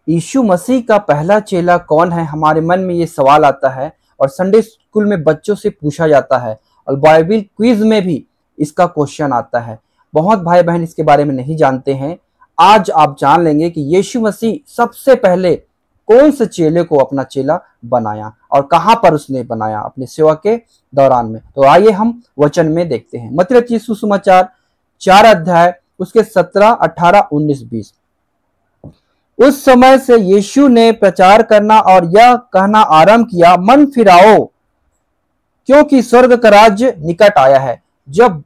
यीशु मसीह का पहला चेला कौन है? हमारे मन में ये सवाल आता है और संडे स्कूल में बच्चों से पूछा जाता है और बाइबल क्विज में भी इसका क्वेश्चन आता है। बहुत भाई बहन इसके बारे में नहीं जानते हैं। आज आप जान लेंगे कि यीशु मसीह सबसे पहले कौन से चेले को अपना चेला बनाया और कहां पर उसने बनाया अपने सेवा के दौरान में। तो आइए हम वचन में देखते हैं। मत्ती रचित सुसमाचार 4 अध्याय उसके 17, 18, 19, 20। उस समय से यीशु ने प्रचार करना और यह कहना आरंभ किया, मन फिराओ क्योंकि स्वर्ग का राज्य निकट आया है। जब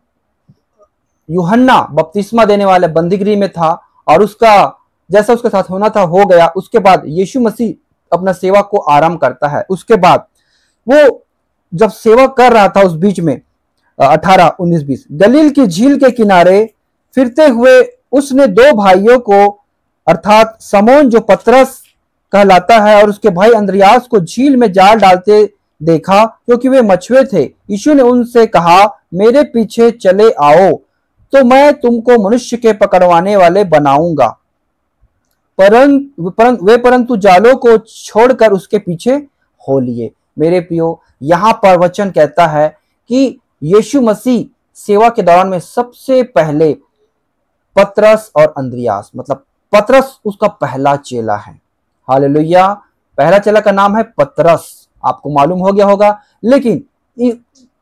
यूहन्ना बपतिस्मा देने वाले बंदीगृह में था और उसका जैसा उसके साथ होना था हो गया, उसके बाद यीशु मसीह अपना सेवा को आरंभ करता है। उसके बाद वो जब सेवा कर रहा था उस बीच में 18, 19, 20 गलील की झील के किनारे फिरते हुए उसने दो भाइयों को अर्थात समौन जो पतरस कहलाता है और उसके भाई अंद्रियास को झील में जाल डालते देखा क्योंकि वे मछुए थे। यीशु ने उनसे कहा, मेरे पीछे चले आओ तो मैं तुमको मनुष्य के पकड़वाने वाले बनाऊंगा। परंतु जालों को छोड़कर उसके पीछे हो लिए। मेरे प्रियो, यहाँ पर वचन कहता है कि यीशु मसीह सेवा के दौरान में सबसे पहले पतरस और अंद्रियास, मतलब पतरस उसका पहला चेला है। हालेलुया। पहला चेला का नाम है पतरस, आपको मालूम हो गया होगा। लेकिन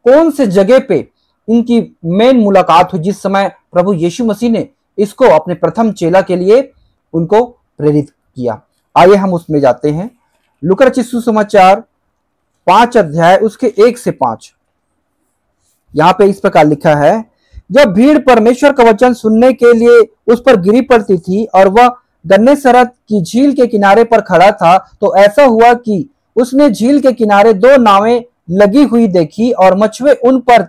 कौन से जगह पे इनकी मेन मुलाकात हुई जिस समय प्रभु यीशु मसीह ने इसको अपने प्रथम चेला के लिए उनको प्रेरित किया? आइए हम उसमें जाते हैं। लूका रचित सुसमाचार 5 अध्याय उसके 1 से 5। यहां पे इस प्रकार लिखा है, जब भीड़ परमेश्वर का वचन सुनने के लिए उस पर गिरी पड़ती थी और वह गन्नेसरत की झील के किनारे पर खड़ा था, तो ऐसा हुआ कि उसने झील के किनारे 2 नावें लगी हुई देखी और मछुए उन पर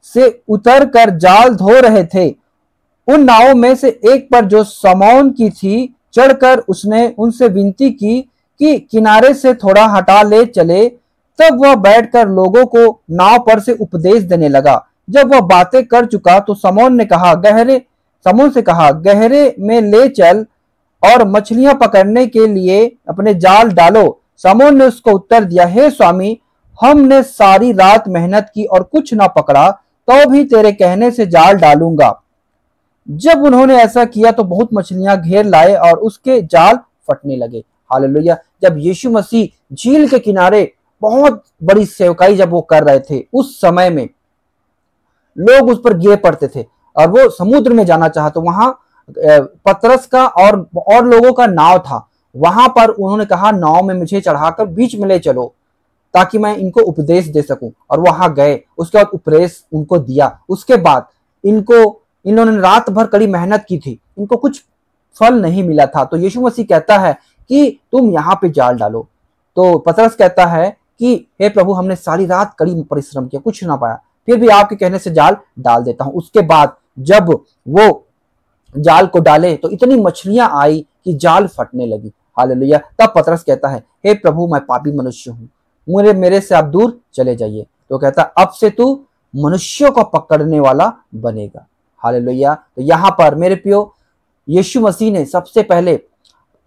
से उतर कर जाल धो रहे थे। उन नावों में से एक पर जो समौन की थी चढ़कर उसने उनसे विनती की कि किनारे से थोड़ा हटा ले चले। तब वह बैठकर लोगों को नाव पर से उपदेश देने लगा। जब वह बातें कर चुका तो समौन से कहा, गहरे में ले चल और मछलियां पकड़ने के लिए अपने जाल डालो। समौन ने उसको उत्तर दिया, हे स्वामी, हमने सारी रात मेहनत की और कुछ ना पकड़ा, तो भी तेरे कहने से जाल डालूंगा। जब उन्होंने ऐसा किया तो बहुत मछलियां घेर लाए और उसके जाल फटने लगे। हालेलुया। जब यीशु मसीह झील के किनारे बहुत बड़ी सेवकाई जब वो कर रहे थे, उस समय में लोग उस पर गिर पड़ते थे और वो समुद्र में जाना चाहा तो वहां पतरस का और लोगों का नाव था। वहां पर उन्होंने कहा, नाव में मुझे चढ़ाकर बीच में ले चलो ताकि मैं इनको उपदेश दे सकूं। और वहां गए, उसके बाद उपदेश उनको दिया। उसके बाद इन्होंने रात भर कड़ी मेहनत की थी, इनको कुछ फल नहीं मिला था। तो यीशु मसीह कहता है कि तुम यहाँ पे जाल डालो। तो पतरस कहता है कि हे प्रभु, हमने सारी रात कड़ी परिश्रम किया, कुछ ना पाया, फिर भी आपके कहने से जाल डाल देता हूं। उसके बाद जब वो जाल को डाले तो इतनी मछलियां आई कि जाल फटने लगी। हालेलुया। तब पतरस कहता है, हे प्रभु, मैं पापी मनुष्य हूं, मेरे से आप दूर चले जाइए। तो कहता, अब से तू मनुष्यों को पकड़ने वाला बनेगा। हालेलुया। तो यहाँ पर मेरे प्रियो, यीशु मसीह ने सबसे पहले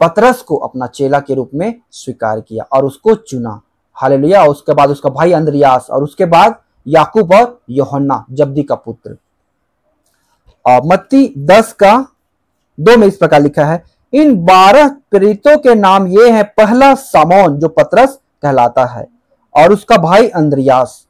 पतरस को अपना चेला के रूप में स्वीकार किया और उसको चुना। हालेलुया। उसके बाद उसका भाई अंद्रियास और उसके बाद याकूब और यूहन्ना जब्दी का पुत्र। मत्ती 10:2 में इस प्रकार लिखा है, इन 12 प्रेरितों के नाम ये हैं, पहला समौन जो पतरस कहलाता है और उसका भाई अंद्रियास,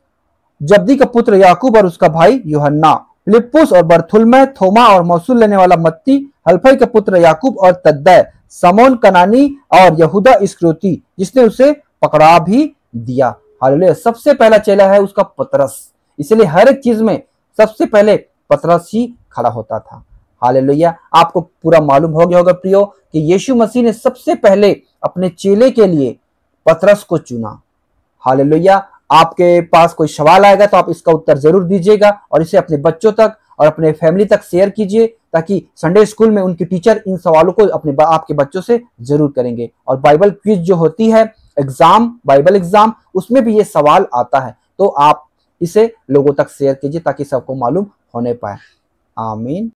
जब्दी का पुत्र याकूब और उसका भाई यूहन्ना, फिलिप्पुस और बरथुल्मै, थोमा और मौसूल लेने वाला मत्ती, हल्फई का पुत्र याकूब और तद्दै, समौन कनानी और यहूदा इस्करियोती जिसने उसे पकड़ा भी दिया। हालेलुया। सबसे पहला चेला है उसका पतरस, इसलिए हर एक चीज में सबसे पहले पतरस ही खड़ा होता था। हालेलुया। आपको पूरा मालूम हो गया होगा प्रियो कि यीशु मसीह ने सबसे पहले अपने चेले के लिए पतरस को चुना। हालेलुया। आपके पास कोई सवाल आएगा तो आप इसका उत्तर जरूर दीजिएगा और इसे अपने बच्चों तक और अपने फैमिली तक शेयर कीजिए ताकि संडे स्कूल में उनके टीचर इन सवालों को आपके बच्चों से जरूर करेंगे। और बाइबल क्विज जो होती है बाइबल एग्जाम, उसमें भी ये सवाल आता है, तो आप इसे लोगों तक शेयर कीजिए ताकि सबको मालूम होने पाए। आमीन।